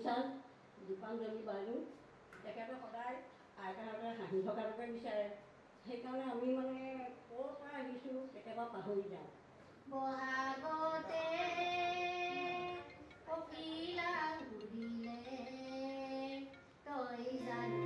In-charge Dipanjali বাইদেউ তেখেতে সদায় আইতাহঁতে হাঁহি থকাটোকে বিচাৰে। সেইকাৰণে আমি মানে ক'ৰ পৰা আহিছোঁ কেতিয়াবা পাহৰি যাওঁ। বহাগতে কপিলা ঘূৰিলে তই জানো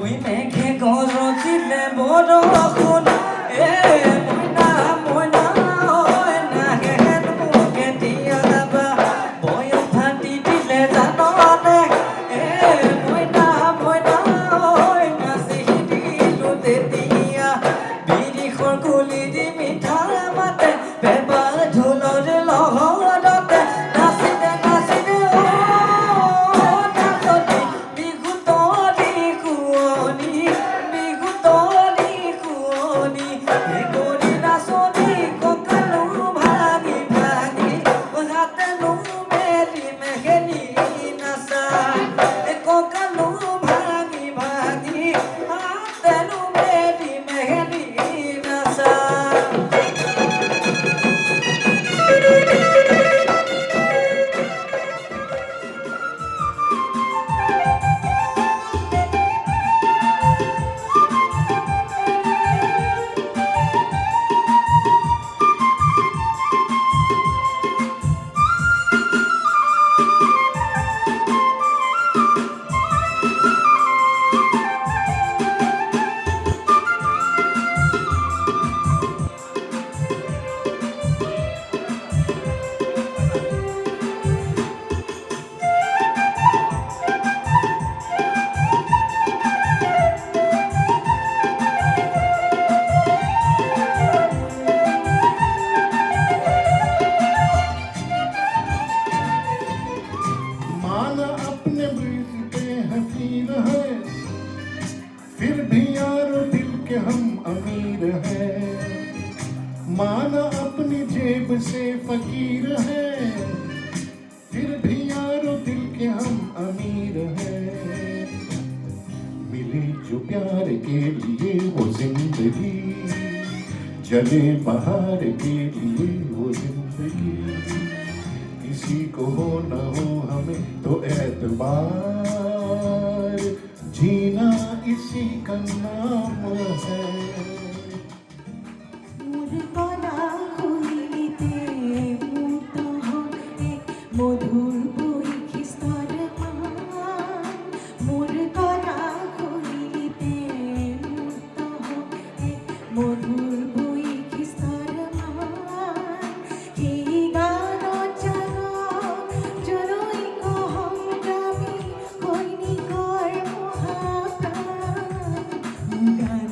ওই মেঘে গরজিলে বরষুণ ময়না ময়না ওই নাগেন মুখে দিয়া যাবা বয় ফাটি দিলে জাননে ময়না ময়না ওই নাচি দিলো তেতিয়া বিৰিখৰ কুলি দি মিঠা মাতে বেবা ঢোলৰ লহৰতে নাচিতে নাচিতে माना अपनी जेब से फकीर है फिर भी यारो दिल के हम अमीर हैं मिले जो प्यार के लिए वो जिंदगी जले बहार के लिए वो जिंदगी किसी को हो न हो हमें तो एतबार जीना इसी का नाम है মধুর বই খিস্তর মোর করা করিতে মধুর বই খিস্তর এই গান জরই কহম গামি হৈনিকৰ মহাপ্ৰাণ গান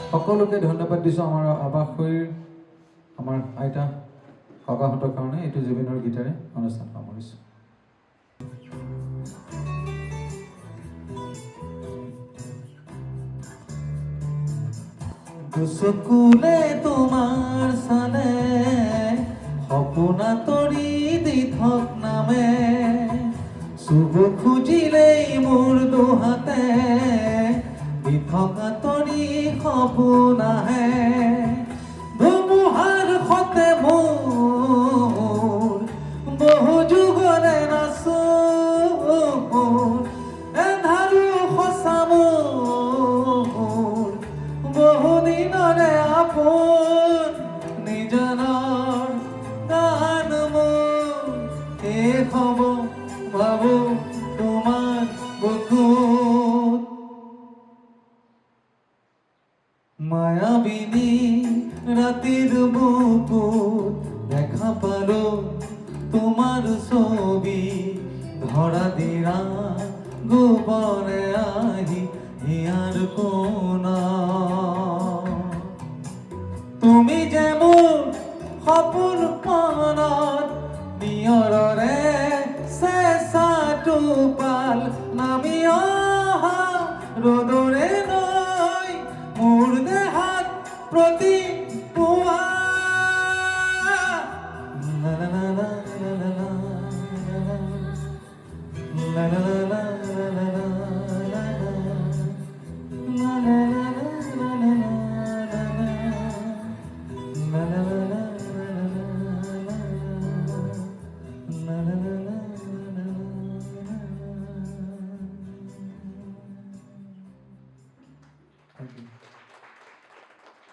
সকলোকে ধন্যবাদ দিছোঁ আমাৰ আৱাসীৰ আমাৰ আইতা ককাহঁতৰ কাৰণে এইটো জুবিনৰ গীতেৰে অনুষ্ঠান সামৰিছোঁ চকুলে তোমাৰ চালে সপোনা তৰি দি থক নামে চুব খুজিলেই মোৰ দুহাতে দি থকা তৰি সপোন আহে ধুমুহাৰ সতে মোৰ বহু যুগৰে নাচো এন্ধাৰো সঁচা মোৰ বহু দিনৰে আপোন নিজানৰ গান মোৰ শেষ হ'ব ভাবো তোমাৰ বুকুত মায়াবিনী ৰাতিৰ বুকুত দেখা পালো তোমাৰ ছবি ধৰা দিৰা গোবৰে আহি হিয়াৰ কোনা তুমি যে মোৰ সপোন পানত নিয়ৰৰে চেঁচা টোপাল নামি অহা ৰ'দ